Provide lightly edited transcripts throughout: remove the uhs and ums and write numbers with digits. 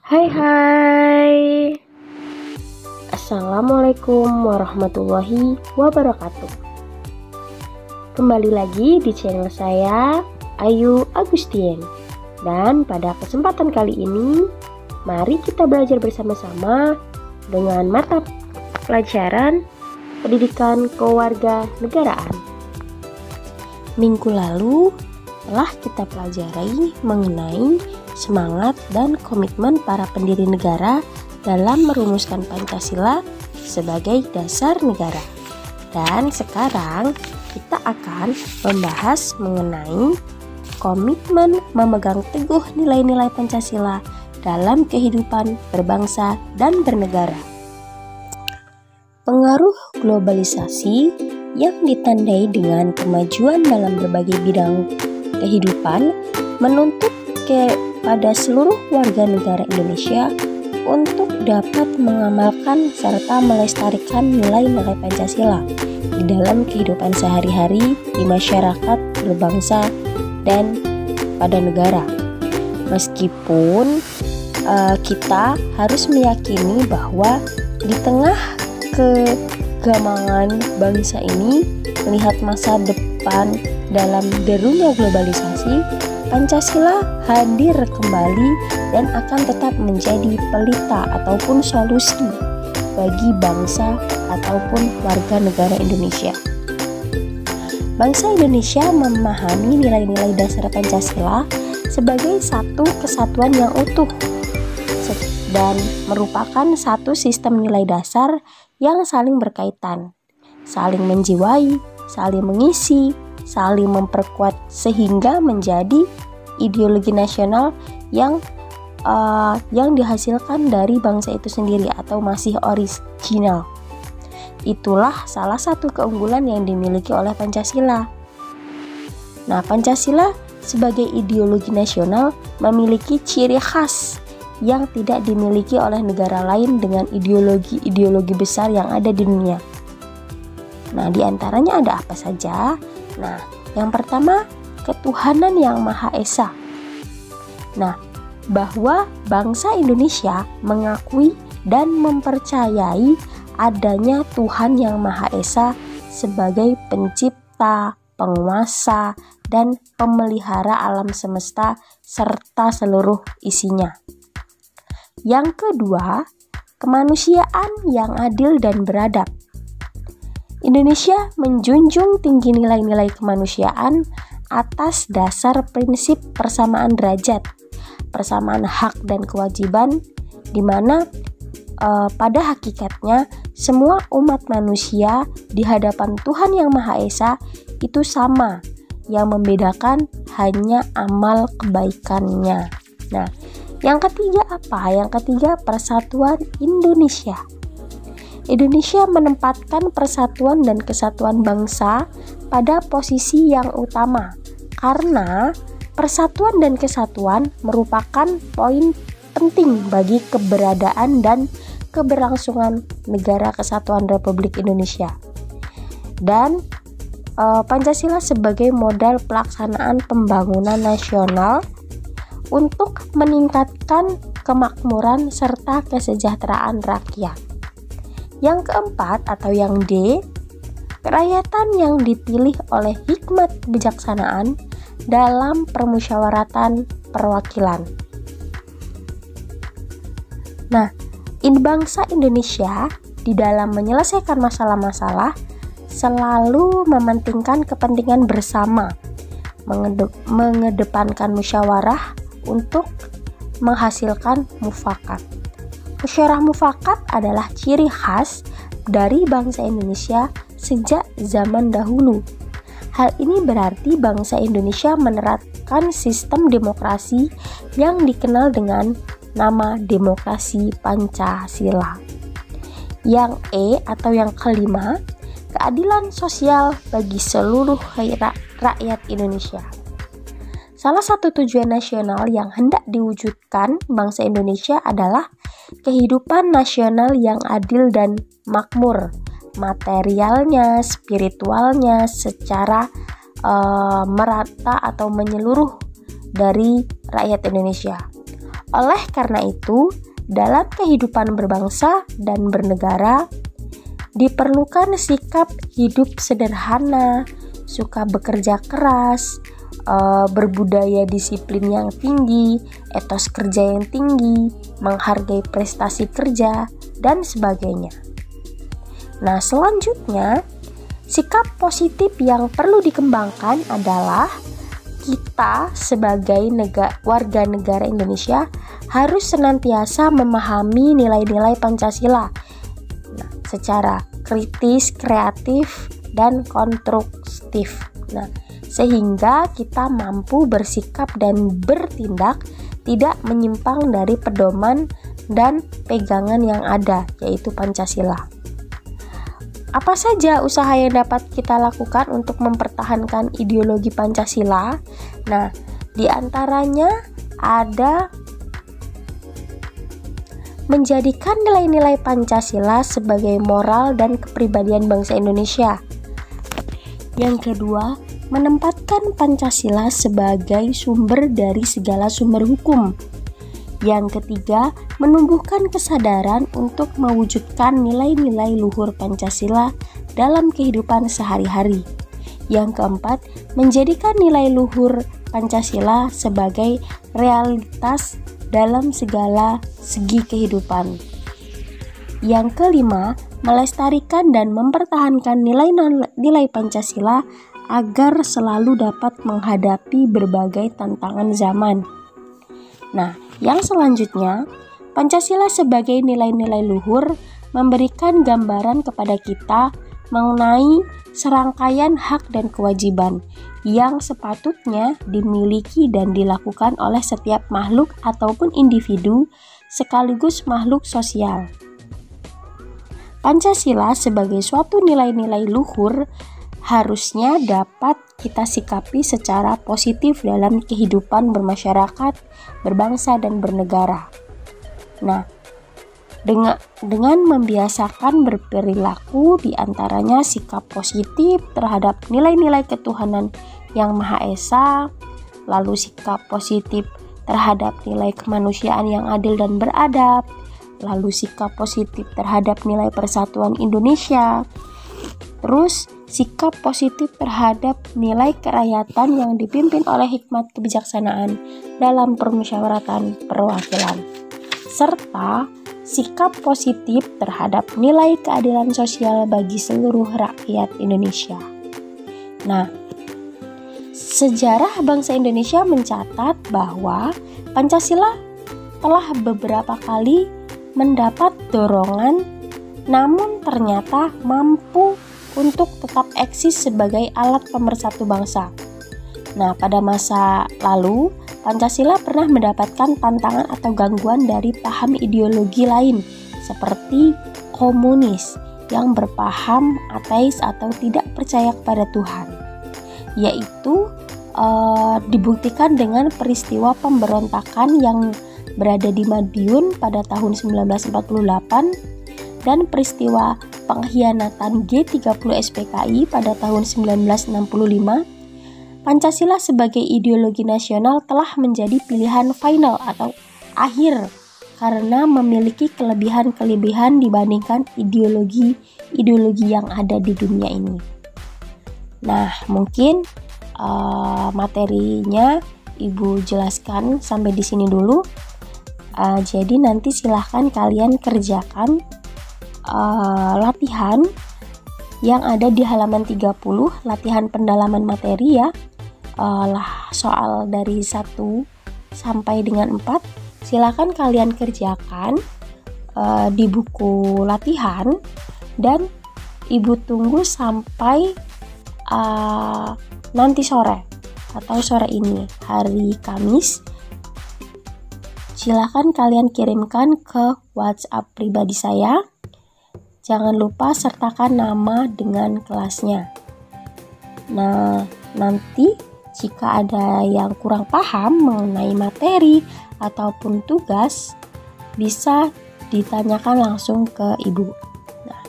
Hai hai. Assalamualaikum warahmatullahi wabarakatuh. Kembali lagi di channel saya, Ayu Agustien. Dan pada kesempatan kali ini, mari kita belajar bersama-sama dengan mata pelajaran Pendidikan Kewarganegaraan. Minggu lalu telah kita pelajari mengenai semangat dan komitmen para pendiri negara dalam merumuskan Pancasila sebagai dasar negara. Dan sekarang kita akan membahas mengenai komitmen memegang teguh nilai-nilai Pancasila dalam kehidupan berbangsa dan bernegara. Pengaruh globalisasi yang ditandai dengan kemajuan dalam berbagai bidang kehidupan menuntut kepada seluruh warga negara Indonesia untuk dapat mengamalkan serta melestarikan nilai-nilai Pancasila di dalam kehidupan sehari-hari di masyarakat berbangsa dan pada negara. Meskipun kita harus meyakini bahwa di tengah kegamangan bangsa ini melihat masa depan dalam derunya globalisasi, Pancasila hadir kembali dan akan tetap menjadi pelita ataupun solusi bagi bangsa ataupun warga negara Indonesia. Bangsa Indonesia memahami nilai-nilai dasar Pancasila sebagai satu kesatuan yang utuh dan merupakan satu sistem nilai dasar yang saling berkaitan, saling menjiwai, saling mengisi, saling memperkuat sehingga menjadi ideologi nasional yang dihasilkan dari bangsa itu sendiri atau masih original. Itulah salah satu keunggulan yang dimiliki oleh Pancasila. Nah, Pancasila sebagai ideologi nasional memiliki ciri khas yang tidak dimiliki oleh negara lain dengan ideologi besar yang ada di dunia. Nah, di antaranya ada apa saja? Nah, yang pertama, ketuhanan yang Maha Esa. Nah, bahwa bangsa Indonesia mengakui dan mempercayai adanya Tuhan yang Maha Esa sebagai pencipta, penguasa, dan pemelihara alam semesta serta seluruh isinya. Yang kedua, kemanusiaan yang adil dan beradab. Indonesia menjunjung tinggi nilai-nilai kemanusiaan atas dasar prinsip persamaan derajat, persamaan hak dan kewajiban, di mana pada hakikatnya semua umat manusia di hadapan Tuhan Yang Maha Esa itu sama, yang membedakan hanya amal kebaikannya. Nah, yang ketiga apa? Yang ketiga, persatuan Indonesia. Indonesia menempatkan persatuan dan kesatuan bangsa pada posisi yang utama karena persatuan dan kesatuan merupakan poin penting bagi keberadaan dan keberlangsungan Negara Kesatuan Republik Indonesia. Dan Pancasila sebagai modal pelaksanaan pembangunan nasional untuk meningkatkan kemakmuran serta kesejahteraan rakyat. Yang keempat atau yang D, kerakyatan yang dipilih oleh hikmat kebijaksanaan dalam permusyawaratan perwakilan. Nah, bangsa Indonesia di dalam menyelesaikan masalah-masalah selalu mementingkan kepentingan bersama, mengedepankan musyawarah untuk menghasilkan mufakat. Musyawarah mufakat adalah ciri khas dari bangsa Indonesia sejak zaman dahulu. Hal ini berarti bangsa Indonesia menerapkan sistem demokrasi yang dikenal dengan nama demokrasi Pancasila. Yang E atau yang kelima, keadilan sosial bagi seluruh rakyat Indonesia. Salah satu tujuan nasional yang hendak diwujudkan bangsa Indonesia adalah kehidupan nasional yang adil dan makmur, materialnya, spiritualnya secara merata atau menyeluruh dari rakyat Indonesia. Oleh karena itu, dalam kehidupan berbangsa dan bernegara, diperlukan sikap hidup sederhana, suka bekerja keras, berbudaya disiplin yang tinggi, etos kerja yang tinggi, menghargai prestasi kerja, dan sebagainya. Nah, selanjutnya, sikap positif yang perlu dikembangkan adalah kita sebagai warga negara Indonesia harus senantiasa memahami nilai-nilai Pancasila secara kritis, kreatif, dan konstruktif. Nah, sehingga kita mampu bersikap dan bertindak tidak menyimpang dari pedoman dan pegangan yang ada, yaitu Pancasila. Apa saja usaha yang dapat kita lakukan untuk mempertahankan ideologi Pancasila? Nah, di antaranya ada menjadikan nilai-nilai Pancasila sebagai moral dan kepribadian bangsa Indonesia. Yang kedua, menempatkan Pancasila sebagai sumber dari segala sumber hukum. Yang ketiga, menumbuhkan kesadaran untuk mewujudkan nilai-nilai luhur Pancasila dalam kehidupan sehari-hari. Yang keempat, menjadikan nilai luhur Pancasila sebagai realitas dalam segala segi kehidupan. Yang kelima, melestarikan dan mempertahankan nilai-nilai Pancasila agar selalu dapat menghadapi berbagai tantangan zaman. Nah, yang selanjutnya, Pancasila sebagai nilai-nilai luhur memberikan gambaran kepada kita mengenai serangkaian hak dan kewajiban yang sepatutnya dimiliki dan dilakukan oleh setiap makhluk ataupun individu sekaligus makhluk sosial. Pancasila sebagai suatu nilai-nilai luhur harusnya dapat kita sikapi secara positif dalam kehidupan bermasyarakat, berbangsa, dan bernegara. Nah, dengan membiasakan berperilaku diantaranya sikap positif terhadap nilai-nilai ketuhanan yang Maha Esa, lalu sikap positif terhadap nilai kemanusiaan yang adil dan beradab, lalu sikap positif terhadap nilai persatuan Indonesia, terus sikap positif terhadap nilai kerakyatan yang dipimpin oleh hikmat kebijaksanaan dalam permusyawaratan perwakilan, serta sikap positif terhadap nilai keadilan sosial bagi seluruh rakyat Indonesia. Nah, sejarah bangsa Indonesia mencatat bahwa Pancasila telah beberapa kali mendapat dorongan, namun ternyata mampu untuk tetap eksis sebagai alat pemersatu bangsa. Nah, pada masa lalu, Pancasila pernah mendapatkan tantangan atau gangguan dari paham ideologi lain, seperti komunis yang berpaham ateis atau tidak percaya kepada Tuhan, yaitu dibuktikan dengan peristiwa pemberontakan yang berada di Madiun pada tahun 1948 dan peristiwa pengkhianatan G30 SPKI pada tahun 1965. Pancasila sebagai ideologi nasional telah menjadi pilihan final atau akhir karena memiliki kelebihan-kelebihan dibandingkan ideologi yang ada di dunia ini. Nah, mungkin materinya Ibu jelaskan sampai di sini dulu. Jadi nanti silahkan kalian kerjakan latihan yang ada di halaman 30, latihan pendalaman materi ya. Soal dari 1 sampai dengan 4 silahkan kalian kerjakan di buku latihan, dan Ibu tunggu sampai nanti sore atau sore ini, hari Kamis. Silahkan kalian kirimkan ke WhatsApp pribadi saya. Jangan lupa sertakan nama dengan kelasnya. Nah, nanti jika ada yang kurang paham mengenai materi ataupun tugas, bisa ditanyakan langsung ke Ibu. Nah,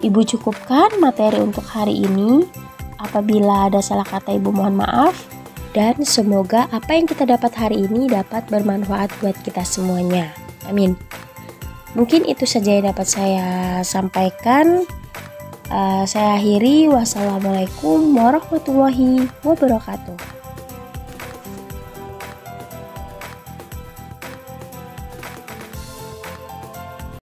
Ibu cukupkan materi untuk hari ini. Apabila ada salah kata, Ibu mohon maaf. Dan semoga apa yang kita dapat hari ini dapat bermanfaat buat kita semuanya. Amin. Mungkin itu saja yang dapat saya sampaikan. Saya akhiri. Wassalamualaikum warahmatullahi wabarakatuh.